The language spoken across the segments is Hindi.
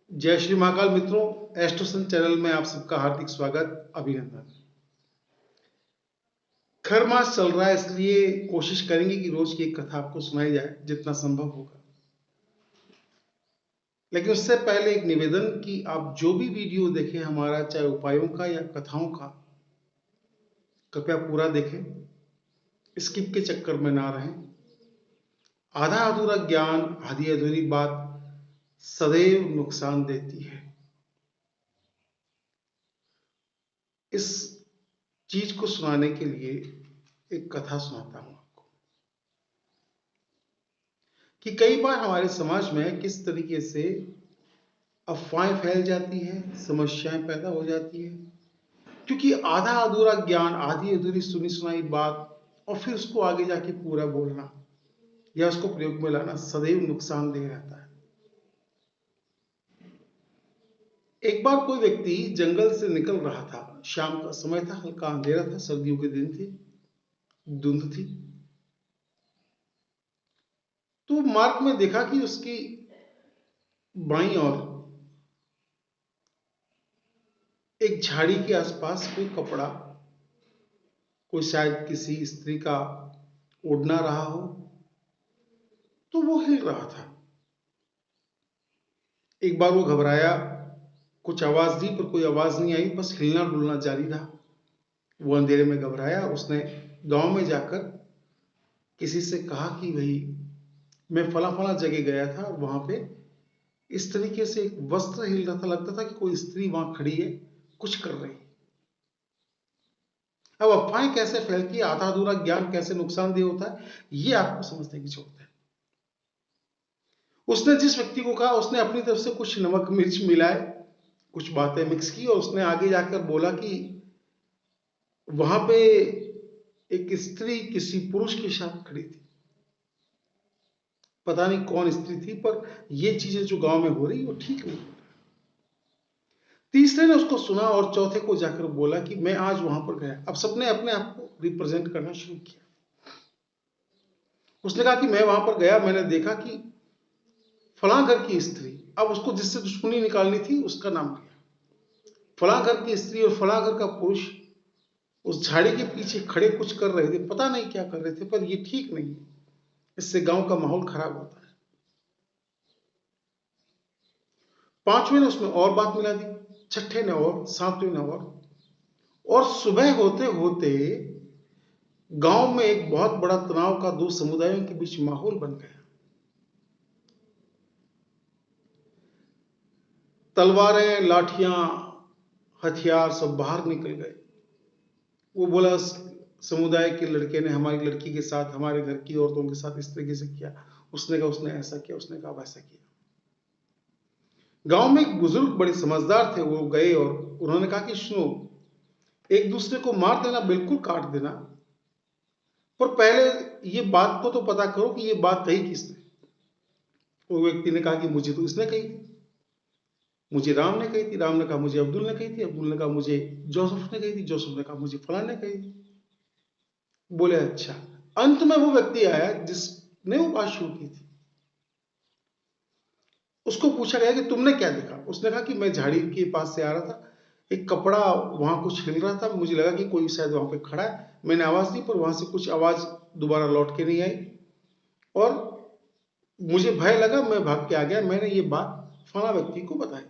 जय श्री महाकाल मित्रों, एस्ट्रोसन चैनल में आप सबका हार्दिक स्वागत, अभिनंदन। खर मास चल रहा है, इसलिए कोशिश करेंगे कि रोज की एक कथा आपको सुनाई जाए जितना संभव होगा। लेकिन उससे पहले एक निवेदन कि आप जो भी वीडियो देखें हमारा, चाहे उपायों का या कथाओं का, कृपया पूरा देखें, स्किप के चक्कर में ना रहें। आधा अधूरा ज्ञान, आधी अधूरी बात सदैव नुकसान देती है। इस चीज को सुनाने के लिए एक कथा सुनाता हूं आपको कि कई बार हमारे समाज में किस तरीके से अफवाहें फैल जाती हैं, समस्याएं पैदा हो जाती हैं, क्योंकि आधा अधूरा ज्ञान, आधी अधूरी सुनी सुनाई बात और फिर उसको आगे जाके पूरा बोलना या उसको प्रयोग में लाना सदैव नुकसानदेह रहता है। एक बार कोई व्यक्ति जंगल से निकल रहा था। शाम का समय था, हल्का अंधेरा था, सर्दियों के दिन थे, धुंध थी। तो मार्ग में देखा कि उसकी बाईं ओर एक झाड़ी के आसपास कोई कपड़ा, कोई शायद किसी स्त्री का ओढ़ना रहा हो, तो वो हिल रहा था। एक बार वो घबराया, कुछ आवाज दी पर कोई आवाज नहीं आई, बस हिलना डुलना जारी रहा। वो अंधेरे में घबराया, उसने गांव में जाकर किसी से कहा कि भाई मैं फला फला जगह गया था और वहां पे इस तरीके से एक वस्त्र हिल रहा था, लगता था कि कोई स्त्री वहां खड़ी है, कुछ कर रही। अब अफवाहें कैसे फैलती है, आधा अधूरा ज्ञान कैसे नुकसानदेह होता है, ये आपको समझने की जरूरत है। उसने जिस व्यक्ति को कहा, उसने अपनी तरफ से कुछ नमक मिर्च मिलाए, कुछ बातें मिक्स की और उसने आगे जाकर बोला कि वहां पे एक स्त्री किसी पुरुष के साथ खड़ी थी। पता नहीं कौन स्त्री थी, पर ये चीजें जो गांव में हो रही वो ठीक नहीं। तीसरे ने उसको सुना और चौथे को जाकर बोला कि मैं आज वहां पर गया। अब सबने अपने आप को रिप्रेजेंट करना शुरू किया। उसने कहा कि मैं वहां पर गया, मैंने देखा कि फलां घर की स्त्री, अब उसको जिससे दुश्मनी निकालनी थी उसका नाम लिया, फलां घर की स्त्री और फलां घर का पुरुष उस झाड़ी के पीछे खड़े कुछ कर रहे थे, पता नहीं क्या कर रहे थे, पर ये ठीक नहीं है, इससे गांव का माहौल खराब होता है। पांचवें ने उसमें और बात मिला दी, छठे ने और, सातवें ने और सुबह होते होते गांव में एक बहुत बड़ा तनाव का दो समुदायों के बीच माहौल बन गया। तलवारें, लाठियां, हथियार सब बाहर निकल गए। वो बोला समुदाय के लड़के ने हमारी लड़की के साथ, हमारे घर की औरतों के साथ इस तरीके से किया, उसने कहा उसने ऐसा किया, उसने कहा वैसा किया। गांव में एक बुजुर्ग बड़े समझदार थे, वो गए और उन्होंने कहा कि सुनो, एक दूसरे को मार देना, बिल्कुल काट देना, पर पहले ये बात को तो पता करो कि ये बात कही किसने। वो व्यक्ति ने कहा कि मुझे तो इसने कही थी, मुझे राम ने कही थी, राम ने कहा मुझे अब्दुल ने कही थी, अब्दुल ने कहा मुझे जोसेफ ने कही थी, जोसेफ ने कहा मुझे फलां ने कही थी। बोले अच्छा। अंत में वो व्यक्ति आया जिसने वो बात शुरू की थी। उसको पूछा गया कि तुमने क्या देखा। उसने कहा कि मैं झाड़ी के पास से आ रहा था, एक कपड़ा वहां कुछ हिल रहा था, मुझे लगा कि कोई शायद वहां पे खड़ा है, मैंने आवाज दी पर वहां से कुछ आवाज दोबारा लौट के नहीं आई और मुझे भय लगा, मैं भाग के आ गया। मैंने ये बात फला व्यक्ति को बताई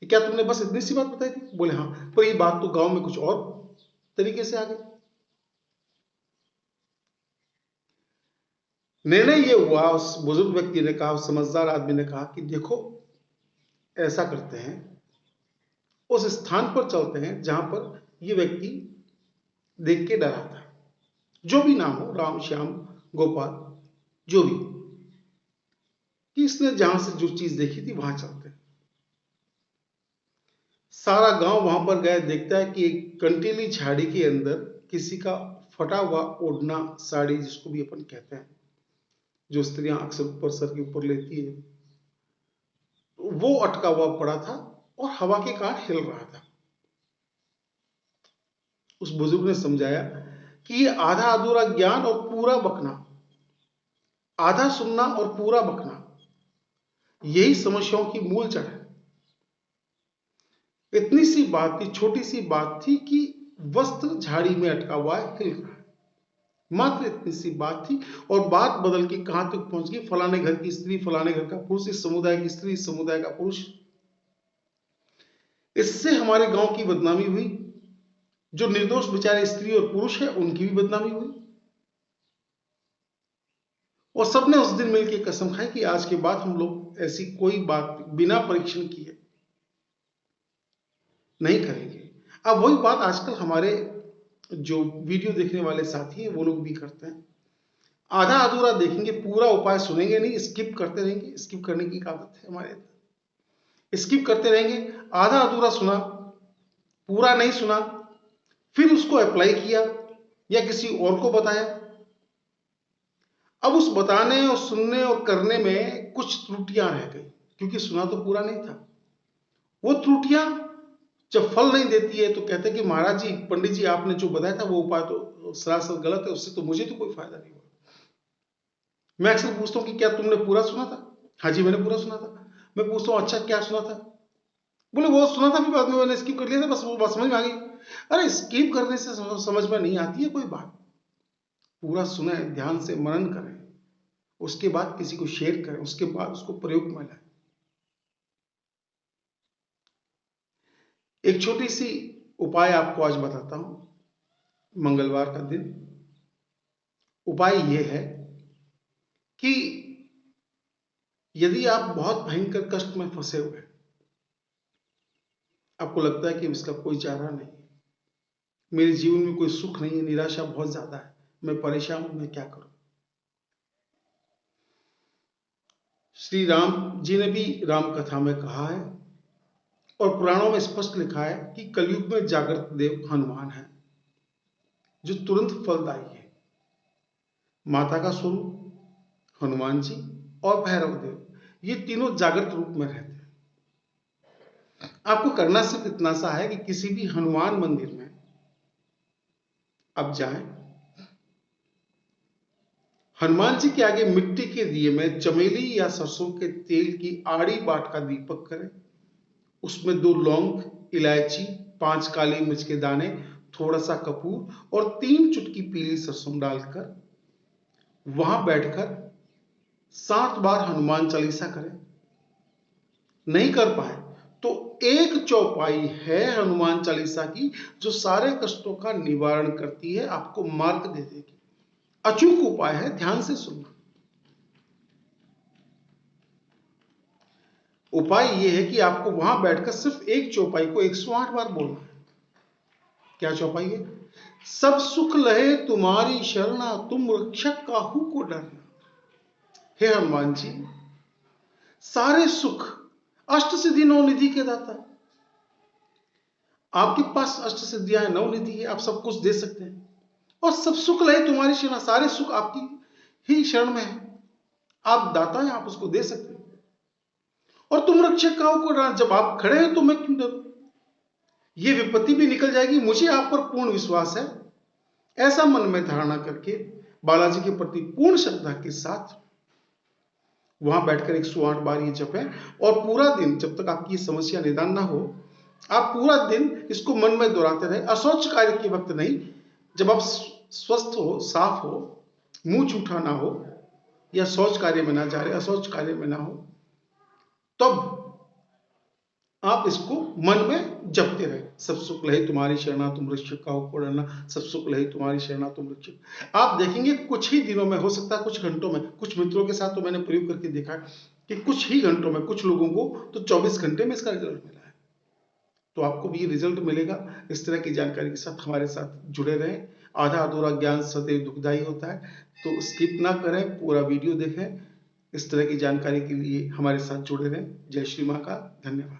कि क्या तुमने बस इतनी सी बात बताई थी। बोले हाँ, पर ये बात तो गांव में कुछ और तरीके से आ गई। निर्णय ये हुआ, उस बुजुर्ग व्यक्ति ने कहा, उस समझदार आदमी ने कहा कि देखो, ऐसा करते हैं, उस स्थान पर चलते हैं जहां पर ये व्यक्ति देख के डरा था, जो भी नाम हो, राम, श्याम, गोपाल, जो भी, कि इसने जहां से जो चीज देखी थी वहां चलते हैं। सारा गांव वहां पर गया, देखता है कि एक कंटीली झाड़ी के अंदर किसी का फटा हुआ ओढ़ना, साड़ी जिसको भी अपन कहते हैं, जो स्त्रियां अक्सर ऊपर सर के ऊपर लेती है, वो अटका हुआ पड़ा था और हवा के कारण हिल रहा था। उस बुजुर्ग ने समझाया कि ये आधा अधूरा ज्ञान और पूरा बकना, आधा सुनना और पूरा बकना, यही समस्याओं की मूल जड़ है। बात थी, छोटी सी बात थी कि वस्त्र झाड़ी में अटका हुआ है, हिल रहा है। मात्र इतनी सी बात थी और बात बदल के कहां तक पहुंच गई, फलाने घर की स्त्री, फलाने घर का पुरुष, इस समुदाय की स्त्री, इस समुदाय का पुरुष। इससे हमारे गांव की बदनामी हुई, जो निर्दोष बेचारे स्त्री और पुरुष है उनकी भी बदनामी हुई। और सबने उस दिन मिलकर कसम खाई कि आज के बाद हम लोग ऐसी कोई बात बिना परीक्षण किए नहीं करेंगे। अब वही बात आजकल हमारे जो वीडियो देखने वाले साथी हैं वो लोग भी करते हैं। आधा अधूरा देखेंगे, पूरा उपाय सुनेंगे नहीं, स्किप करते रहेंगे। स्किप करने की आदत है हमारे, स्किप करते रहेंगे। आधा अधूरा सुना, पूरा नहीं सुना, फिर उसको अप्लाई किया या किसी और को बताया। अब उस बताने और सुनने और करने में कुछ त्रुटियां रह गई, क्योंकि सुना तो पूरा नहीं था। वो त्रुटियां जब फल नहीं देती है तो कहते हैं कि महाराज जी, पंडित जी, आपने जो बताया था वो उपाय तो सरासर गलत है, उससे तो मुझे तो कोई फायदा नहीं हुआ। मैं अक्सर पूछता हूं कि क्या तुमने पूरा सुना था? हाँ जी, मैंने पूरा सुना था। मैं पूछता हूं अच्छा क्या सुना था? बोले वो सुना था, फिर बाद में मैंने स्किप कर लिया था, बस वो बात समझ में आ गई। अरे स्किप करने से समझ में नहीं आती है कोई बात। पूरा सुने, ध्यान से मनन करें, उसके बाद किसी को शेयर करें, उसके बाद उसको प्रयोग में लाएं। एक छोटी सी उपाय आपको आज बताता हूं। मंगलवार का दिन उपाय यह है कि यदि आप बहुत भयंकर कष्ट में फंसे हुए हैं, आपको लगता है कि इसका कोई चारा नहीं, मेरे जीवन में कोई सुख नहीं है, निराशा बहुत ज्यादा है, मैं परेशान हूं, मैं क्या करूं? श्री राम जी ने भी राम कथा में कहा है और पुराणों में स्पष्ट लिखा है कि कलयुग में जागृत देव हनुमान है, जो तुरंत फलदायी है। माता का स्वरूप हनुमान जी और भैरव देव, ये तीनों जागृत रूप में रहते हैं। आपको करना सिर्फ इतना सा है कि किसी भी हनुमान मंदिर में आप जाएं, हनुमान जी के आगे मिट्टी के दिए में चमेली या सरसों के तेल की आड़ी बाट का दीपक करें, उसमें 2 लौंग, इलायची, 5 काली मिर्च के दाने, थोड़ा सा कपूर और 3 चुटकी पीली सरसों डालकर वहां बैठकर 7 बार हनुमान चालीसा करें। नहीं कर पाए तो एक चौपाई है हनुमान चालीसा की, जो सारे कष्टों का निवारण करती है, आपको मार्ग दे देगी। अचूक उपाय है, ध्यान से सुनना। उपाय यह है कि आपको वहां बैठकर सिर्फ एक चौपाई को 108 बार बोलना है। क्या चौपाई है? सब सुख लहे तुम्हारी शरणा, तुम रक्षक काहू को डरना। हे हनुमान जी, सारे सुख, अष्ट सिद्धि नौ निधि के दाता, आपके पास अष्ट सिद्धियां हैं, 9 निधि है, आप सब कुछ दे सकते हैं। और सब सुख लहे तुम्हारी शरण, सारे सुख आपकी ही शरण में है, आप दाता हैं, आप उसको दे सकते हैं। और तुम रक्षक काहू को डरना, जब आप खड़े हैं तो मैं क्यों डरूं? ये विपत्ति भी निकल जाएगी, मुझे आप पर पूर्ण विश्वास है। ऐसा मन में धारणा करके बालाजी के प्रति पूर्ण श्रद्धा के साथ वहां बैठकर 108 बार ये जपें और पूरा दिन, जब तक आपकी समस्या निदान ना हो, आप पूरा दिन इसको मन में दोहराते रहे। अशौच कार्य के वक्त नहीं, जब आप स्वस्थ हो, साफ हो, मुंह झूठा ना हो या शौच कार्य में ना जा रहे, अशौच कार्य में ना हो, तब आप इसको मन में जपते रहे। सब सुख लहे तुम्हारी शरणा, तुम रक्षक काहू को डरना, सब सुख लहे तुम्हारी शरणा, तुम रक्षक। आप देखेंगे कुछ ही दिनों में, हो सकता है कुछ घंटों में, कुछ मित्रों के साथ तो मैंने प्रयोग करके देखा कि कुछ ही घंटों में, कुछ लोगों को तो 24 घंटे में इसका रिजल्ट मिला है। तो आपको भी ये रिजल्ट मिलेगा। इस तरह की जानकारी के साथ हमारे साथ जुड़े रहें। आधा अधूरा ज्ञान सदैव दुखदायी होता है, तो स्किप ना करें, पूरा वीडियो देखें। इस तरह की जानकारी के लिए हमारे साथ जुड़े रहें। जय श्री मां का धन्यवाद।